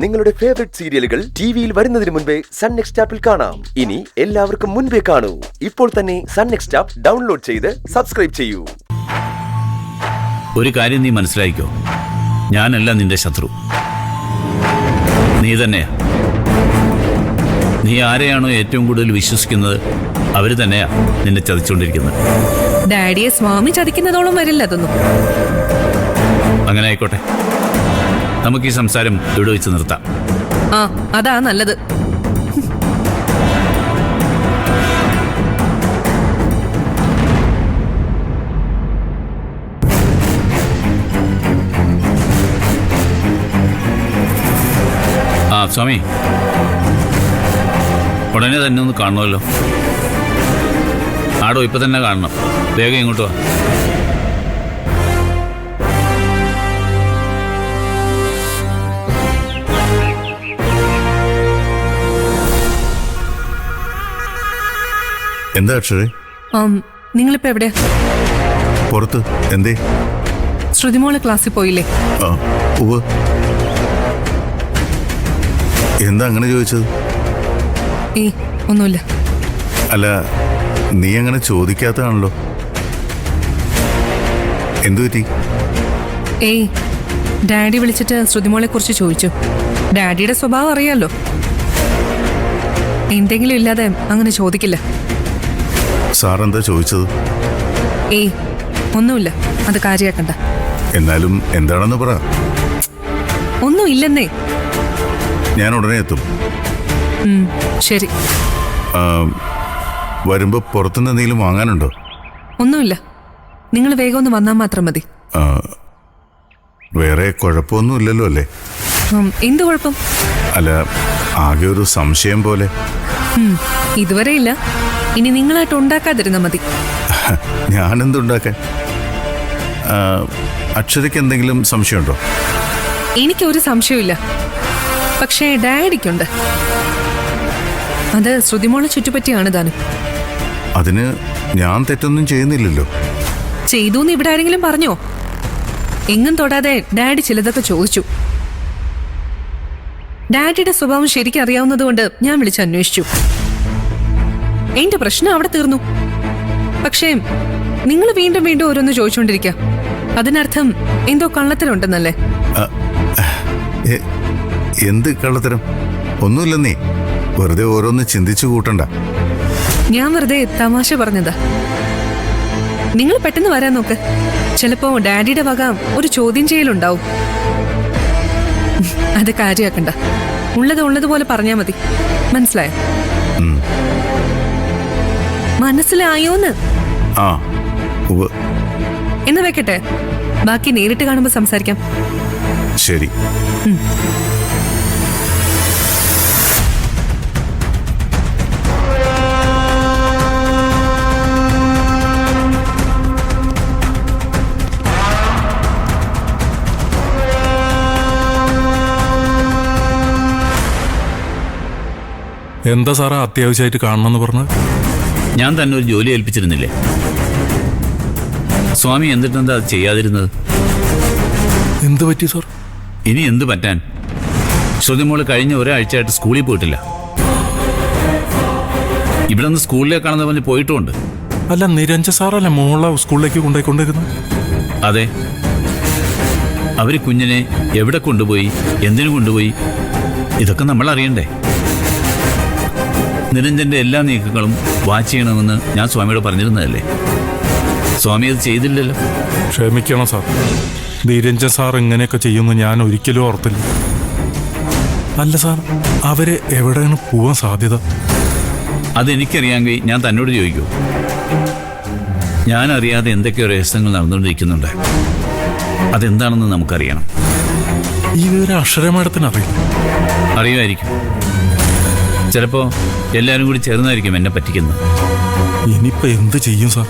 നിങ്ങളുടെ ഫേവറേറ്റ് സീരിയലുകൾ ടിവിയിൽ വരുന്നതിന് മുൻപേ സൺ നെക്സ്റ്റ് ആപ്പിൽ കാണാം. ഇനി എല്ലാവർക്കും മുൻപേ കാണൂ. ഇപ്പോൾ തന്നെ സൺ നെക്സ്റ്റ് ആപ്പ് ഡൗൺലോഡ് ചെയ്ത് സബ്സ്ക്രൈബ് ചെയ്യൂ. ഒരു കാര്യം നീ മനസ്സിലായിക്കോ, ഞാനല്ല നിന്റെ ശത്രു, നീ തന്നെയാ. നീ ആരെയാണോ ഏറ്റവും കൂടുതൽ വിശ്വസിക്കുന്നത് അവര് തന്നെയാ നിന്നെ ചതിച്ചുകൊണ്ടിരിക്കുന്നത്. ഡാഡിയെ സ്വാമി ചതിക്കുന്നതോളം വരില്ല അതൊന്നും. അങ്ങനെ ആയിക്കോട്ടെ, നമുക്ക് ഈ സംസാരം ഇവിടെ വെച്ച് നിർത്താം. ആ, അതാ നല്ലത്. ആ സ്വാമി, ഉടനെ തന്നെ ഒന്ന് കാണണമല്ലോ. ആടോ, ഇപ്പൊ തന്നെ കാണണം. വേഗം ഇങ്ങോട്ട് വാ. എന്താ അക്ഷരേ? നിങ്ങളിപ്പോ എവിടെയാ? പുറത്ത്. എന്തേ? ശ്രുതിമോള് ക്ലാസ്സിൽ പോയില്ലേ? ആ, ഉവ്വ്. എന്താ അങ്ങനെ ചോദിച്ചത്? ഒന്നുമില്ല. അല്ല, നീ അങ്ങനെ ചോദിക്കാത്തതാണല്ലോ. എന്തു പറ്റി? ഡാഡി വിളിച്ചിട്ട് ശ്രുതിമോളെ കുറിച്ച് ചോദിച്ചു. ഡാഡിയുടെ സ്വഭാവം അറിയാലോ, എന്തെങ്കിലും ഇല്ലാതെ അങ്ങനെ ചോദിക്കില്ല. സാറെന്താ ചോദിച്ചത്? ഒന്നുമില്ല, അത് കാര്യാക്കണ്ട. എന്നാലും എന്താണെന്ന് പറ. ഒന്നും ഇല്ലെന്നേ. ഞാൻ ഉടനെ എത്തും. ശരി. വരുമ്പോ പുറത്തുനിന്ന് എന്തെങ്കിലും വാങ്ങാനുണ്ടോ? ഒന്നുമില്ല, നിങ്ങൾ വേഗം ഒന്ന് വന്നാൽ മാത്രം മതി. വേറെ കുഴപ്പമൊന്നുമില്ലല്ലോ അല്ലേ? എന്ത് കുഴപ്പം? അല്ല, ആകെ ഒരു സംശയം പോലെ. ഇതുവരെ ഇല്ല, ഇനി നിങ്ങളായിട്ട് ഉണ്ടാക്കാതിരുന്നാ മതി. ഞാനെന്തുണ്ടാക്കാൻ? അക്ഷരയ്ക്ക് എന്തെങ്കിലും സംശയമുണ്ടോ? എനിക്കൊരു സംശയമില്ല, പക്ഷേ ഡാഡിക്കുണ്ട്. അത് ശ്രുതിമോളെ ചുറ്റുപറ്റിയാണ് താനും. അതിന് ഞാൻ തെറ്റൊന്നും ചെയ്യുന്നില്ലല്ലോ. ചെയ്തൂന്ന് ഇവിടെ ആരെങ്കിലും പറഞ്ഞോ? എങ്ങും തൊടാതെ ഡാഡി ചിലതൊക്കെ ചോദിച്ചു. ഡാഡിയുടെ സ്വഭാവം ശരിക്കും അറിയാവുന്നതുകൊണ്ട് ഞാൻ വിളിച്ച് അന്വേഷിച്ചു. എന്റെ പ്രശ്നം അവിടെ തീർന്നു. പക്ഷേ നിങ്ങൾ വീണ്ടും വീണ്ടും ഓരോന്ന് ചോദിച്ചുകൊണ്ടിരിക്കുക, അതിനർത്ഥം എന്തോ കള്ളത്തരമുണ്ടെന്നല്ലേ? എന്ത് കള്ളത്തരം? ഒന്നുമില്ലെന്നേ, വെറുതെ ഓരോന്ന് ചിന്തിച്ചു കൂട്ടണ്ട. ഞാൻ വെറുതെ തമാശ പറഞ്ഞതാ. നിങ്ങൾ പെട്ടെന്ന് വരാൻ നോക്ക്. ചിലപ്പോ ഡാഡിയുടെ വക ഒരു ചോദ്യം ചെയ്യലുണ്ടാവും. അത് കാര്യാക്കണ്ട, ഉള്ളതുപോലെ പറഞ്ഞാ മതി. മനസ്സിലായോ? മനസ്സിലായോന്ന്? എന്ന് വെക്കട്ടെ, ബാക്കി നേരിട്ട് കാണുമ്പോ സംസാരിക്കാം. ശരി. എന്താ സാറാ അത്യാവശ്യമായിട്ട് കാണണമെന്ന് പറഞ്ഞത്? ഞാൻ തന്നെ ഒരു ജോലി ഏൽപ്പിച്ചിരുന്നില്ലേ സ്വാമി, എന്നിട്ടെന്താ അത് ചെയ്യാതിരുന്നത്? എന്ത് പറ്റി സാർ? ഇനി എന്ത് പറ്റാൻ? ശ്രുതിമോള് കഴിഞ്ഞ ഒരാഴ്ചയായിട്ട് സ്കൂളിൽ പോയിട്ടില്ല. ഇവിടെ നിന്ന് സ്കൂളിലേക്കാണെന്ന് പറഞ്ഞ് പോയിട്ടുമുണ്ട്. അല്ല, നിരഞ്ജൻ സാറല്ലേ മോളെ സ്കൂളിലേക്ക് കൊണ്ടുപോയിക്കൊണ്ടിരുന്നത്? അതെ. അവര് കുഞ്ഞിനെ എവിടെ കൊണ്ടുപോയി, എന്തിനു കൊണ്ടുപോയി, ഇതൊക്കെ നമ്മൾ അറിയണ്ടേ? നിരഞ്ജന്റെ എല്ലാ നീക്കങ്ങളും വാച്ച് ചെയ്യണമെന്ന് ഞാൻ സ്വാമിയോട് പറഞ്ഞിരുന്നതല്ലേ? സ്വാമി അത് ചെയ്തില്ലല്ലോ. ക്ഷമിക്കണം സാർ, നിരഞ്ജൻ സാർ ഇങ്ങനെയൊക്കെ ചെയ്യുമെന്ന് ഞാൻ ഒരിക്കലും ഓർത്തില്ല. അല്ല സാർ, അവര് എവിടെയാണ് പോവാൻ സാധ്യത? അതെനിക്കറിയാമെങ്കിൽ ഞാൻ തന്നോട് ചോദിക്കൂ. ഞാൻ അറിയാതെ എന്തൊക്കെയോ രഹസ്യങ്ങൾ നടന്നുകൊണ്ടിരിക്കുന്നുണ്ട്. അതെന്താണെന്ന് നമുക്കറിയണം. ഈ വിവരം അക്ഷര മാഡത്തിന് അറിയില്ല? അറിയുമായിരിക്കും. ചിലപ്പോ എല്ലാവരും കൂടി ചേർന്നായിരിക്കും എന്നെ പറ്റിക്കുന്നത്. ഇനിയിപ്പോ എന്ത് ചെയ്യും സാർ?